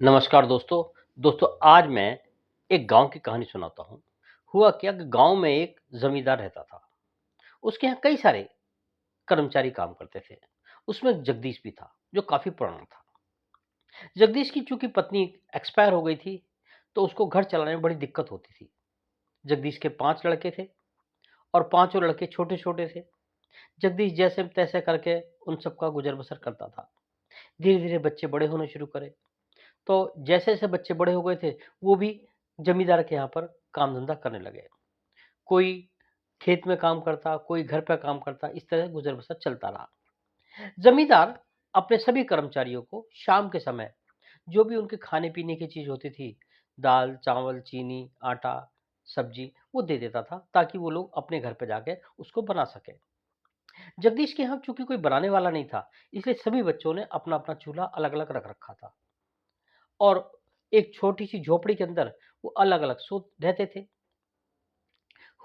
नमस्कार दोस्तों। दोस्तों आज मैं एक गाँव की कहानी सुनाता हूँ। हुआ क्या कि गाँव में एक ज़मींदार रहता था। उसके यहाँ कई सारे कर्मचारी काम करते थे। उसमें जगदीश भी था, जो काफ़ी पुराना था। जगदीश की चूँकि पत्नी एक्सपायर हो गई थी, तो उसको घर चलाने में बड़ी दिक्कत होती थी। जगदीश के 5 लड़के थे और पाँचों लड़के छोटे-छोटे थे। जगदीश जैसे-तैसे करके उन सबका गुज़र-बसर करता था। धीरे-धीरे बच्चे बड़े होने शुरू करे। तो जैसे-जैसे बच्चे बड़े हो गए थे, वो भी ज़मींदार के यहाँ पर काम-धंधा करने लगे। कोई खेत में काम करता, कोई घर पे काम करता, इस तरह गुज़र-बसर चलता रहा। ज़मींदार अपने सभी कर्मचारियों को शाम के समय जो भी उनके खाने-पीने की चीज़ होती थी, दाल, चावल, चीनी, आटा, सब्ज़ी, वो दे देता था, ताकि वो लोग अपने घर पे जाके उसको बना सकें। जगदीश के यहाँ चूँकि कोई बनाने वाला नहीं था, इसलिए सभी बच्चों ने अपना-अपना चूल्हा अलग-अलग रख रखा था और एक छोटी-सी झोपड़ी के अंदर वो अलग-अलग सो रहते थे।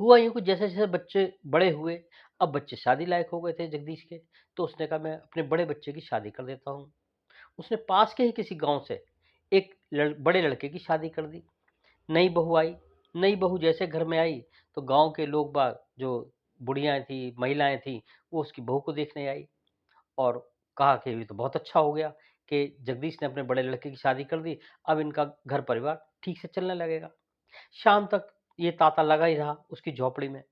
हुआ यूँ कि जैसे-जैसे बच्चे बड़े हुए, अब बच्चे शादी लायक हो गए थे जगदीश के, तो उसने कहा मैं अपने बड़े बच्चे की शादी कर देता हूँ। उसने पास के ही किसी गाँव से एक बड़े लड़के की शादी कर दी। नई बहू आई, नई बहू जैसे घर में आई, तो गाँव के लोग बाग जो बुढ़ियाँ थी, महिलाएँ थीं, वो उसकी बहू को देखने आई और कहा कि ये तो बहुत अच्छा हो गया कि जगदीश ने अपने बड़े लड़के की शादी कर दी, अब इनका घर परिवार ठीक से चलने लगेगा। शाम तक ये तांता लगा ही रहा उसकी झोपड़ी में।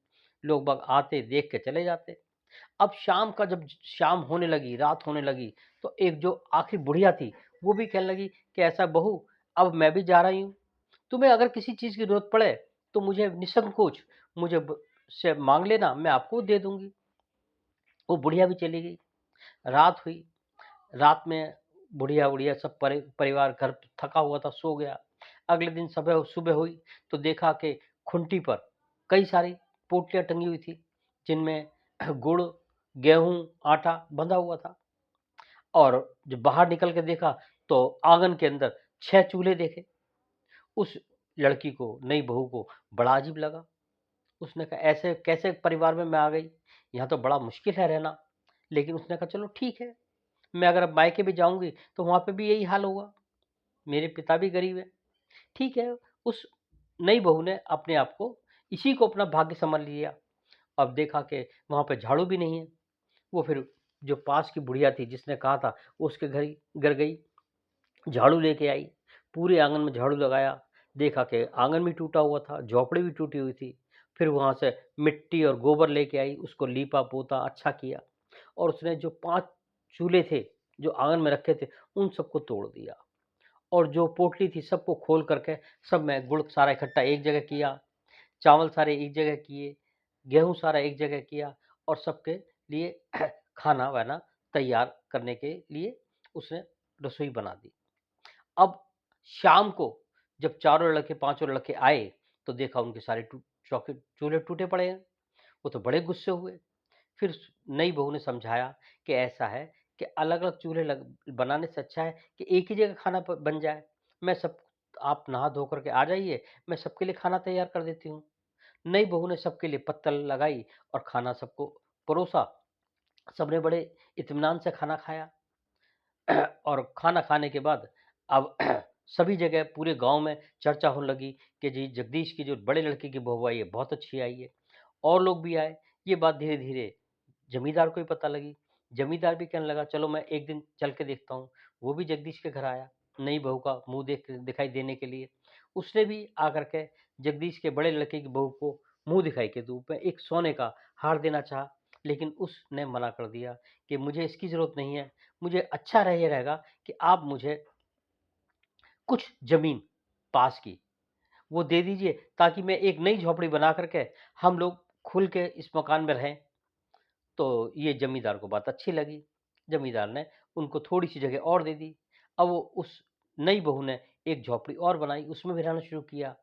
लोग बाग आते, देख के चले जाते। अब शाम का जब शाम होने लगी, रात होने लगी, तो एक जो आखिरी बुढ़िया थी, वो भी कहने लगी कि ऐसा बहू, अब मैं भी जा रही हूँ। तुम्हें अगर किसी चीज़ की ज़रूरत पड़े, तो मुझे निसंकोच मुझे से माँग लेना, मैं आपको दे दूँगी। वो बुढ़िया भी चली गई। रात हुई, रात में बुढ़िया-वुढ़िया सब परिवार घर थका हुआ था, सो गया। अगले दिन सुबह सुबह हुई तो देखा कि खूंटी पर कई सारी पोटलियाँ टंगी हुई थी, जिनमें गुड़, गेहूँ, आटा बंधा हुआ था और जब बाहर निकल के देखा तो आँगन के अंदर 6 चूल्हे देखे। उस लड़की को, नई बहू को बड़ा अजीब लगा। उसने कहा ऐसे कैसे परिवार में मैं आ गई? यहाँ तो बड़ा मुश्किल है रहना। लेकिन उसने कहा चलो ठीक है, मैं अगर अब मायके भी जाऊँगी तो वहाँ पे भी यही हाल होगा। मेरे पिता भी गरीब हैं। ठीक है, उस नई बहू ने अपने आप को इसी को अपना भाग्य समझ लिया। अब देखा कि वहाँ पे झाड़ू भी नहीं है। वो फिर जो पास की बुढ़िया थी जिसने कहा था, वो उसके घर गई, झाड़ू लेके आई, पूरे आँगन में झाड़ू लगाया, देखा कि आँगन भी टूटा हुआ था, झोपड़ी भी टूटी हुई थी। फिर वहाँ से मिट्टी और गोबर लेके आई, उसको लीपा-पोता, अच्छा किया और उसने जो 5 चूल्हे थे, जो आँगन में रखे थे, उन सबको तोड़ दिया और जो पोटली थी सबको खोल करके सब में गुड़ सारा इकट्ठा एक जगह किया, चावल सारे एक जगह किए, गेहूँ सारा एक जगह किया और सबके लिए खाना-वाना तैयार करने के लिए उसने रसोई बना दी। अब शाम को जब चारों लड़के, पाँचों लड़के आए, तो देखा उनके सारे चूल्हे टूटे पड़े हैं। वो तो बड़े गुस्से हुए। फिर नई बहू ने समझाया कि ऐसा है कि अलग-अलग चूल्हे बनाने से अच्छा है कि एक ही जगह खाना बन जाए। मैं सब आप नहा धो करके आ जाइए, मैं सबके लिए खाना तैयार कर देती हूँ। नई बहू ने सबके लिए पत्तल लगाई और खाना सबको परोसा। सबने बड़े इत्मीनान से खाना खाया और खाना खाने के बाद अब सभी जगह पूरे गाँव में चर्चा होने लगी कि जी जगदीश की जो बड़े लड़के की बहू आई है, बहुत अच्छी आई है। और लोग भी आए। ये बात धीरे-धीरे ज़मींदार को भी पता लगी। ज़मींदार भी कहने लगा चलो मैं एक दिन चल के देखता हूँ। वो भी जगदीश के घर आया, नई बहू का मुँह दिखाई देने के लिए। उसने भी आकर के जगदीश के बड़े लड़के की बहू को मुँह दिखाई के रूप में एक सोने का हार देना चाहा, लेकिन उसने मना कर दिया कि मुझे इसकी ज़रूरत नहीं है। मुझे अच्छा ये रहेगा कि आप मुझे कुछ ज़मीन पास की वो दे दीजिए ताकि मैं एक नई झोपड़ी बना कर के हम लोग खुल के इस मकान में रहें। तो ये ज़मींदार को बात अच्छी लगी। ज़मींदार ने उनको थोड़ी-सी जगह और दे दी। अब वो उस नई बहू ने एक झोपड़ी और बनाई, उसमें भी रहना शुरू किया।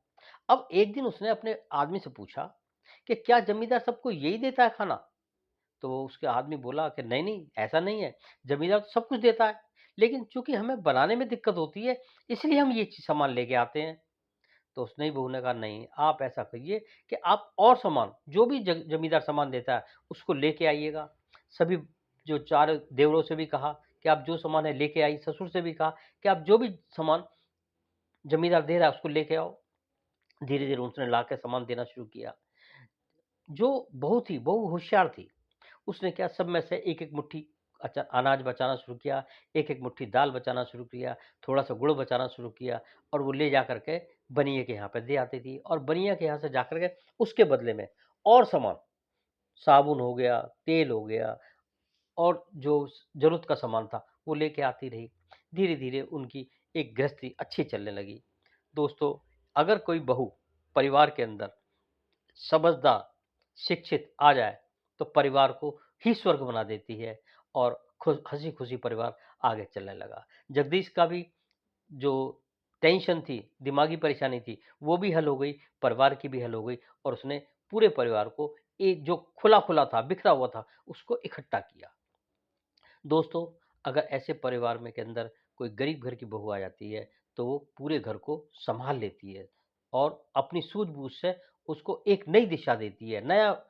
अब एक दिन उसने अपने आदमी से पूछा कि क्या ज़मींदार सबको यही देता है खाना? तो उसके आदमी बोला कि नहीं, नहीं, ऐसा नहीं है। ज़मींदार तो सब कुछ देता है, लेकिन चूँकि हमें बनाने में दिक्कत होती है, इसलिए हम ये चीज़ सामान लेके आते हैं। तो उस नई बहू ने कहा नहीं, आप ऐसा करिए कि आप और सामान जो भी ज़मींदार सामान देता है, उसको लेके आइएगा। सभी जो 4 देवरों से भी कहा कि आप जो सामान है लेके आइए, ससुर से भी कहा कि आप जो भी सामान ज़मींदार दे रहा है उसको लेके आओ। धीरे-धीरे उसने लाके सामान देना शुरू किया। जो बहू थी, बहू होशियार थी। उसने क्या सब में से एक-एक मुट्ठी अनाज बचाना शुरू किया, एक-एक मुट्ठी दाल बचाना शुरू किया, थोड़ा-सा गुड़ बचाना शुरू किया और वो ले जाकर के बनिए के यहाँ पे दे आती थी और बनिया के यहाँ से जाकर के उसके बदले में और सामान, साबुन हो गया, तेल हो गया और जो ज़रूरत का सामान था, वो लेके आती रही। धीरे-धीरे उनकी एक गृहस्थी अच्छी चलने लगी। दोस्तों, अगर कोई बहू परिवार के अंदर समझदार, शिक्षित आ जाए, तो परिवार को ही स्वर्ग बना देती है और हँसी-खुशी परिवार आगे चलने लगा। जगदीश का भी जो टेंशन थी, दिमागी परेशानी थी, वो भी हल हो गई, परिवार की भी हल हो गई और उसने पूरे परिवार को एक जो खुला-खुला था, बिखरा हुआ था, उसको इकट्ठा किया। दोस्तों, अगर ऐसे परिवार में के अंदर कोई गरीब घर की बहू आ जाती है, तो वो पूरे घर को सँभाल लेती है और अपनी सूझबूझ से उसको एक नई दिशा देती है, नया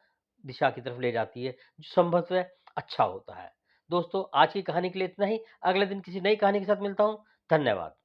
दिशा की तरफ ले जाती है, जो संभवतः अच्छा होता है। दोस्तों, आज की कहानी के लिए इतना ही। अगले दिन किसी नई कहानी के साथ मिलता हूँ। धन्यवाद।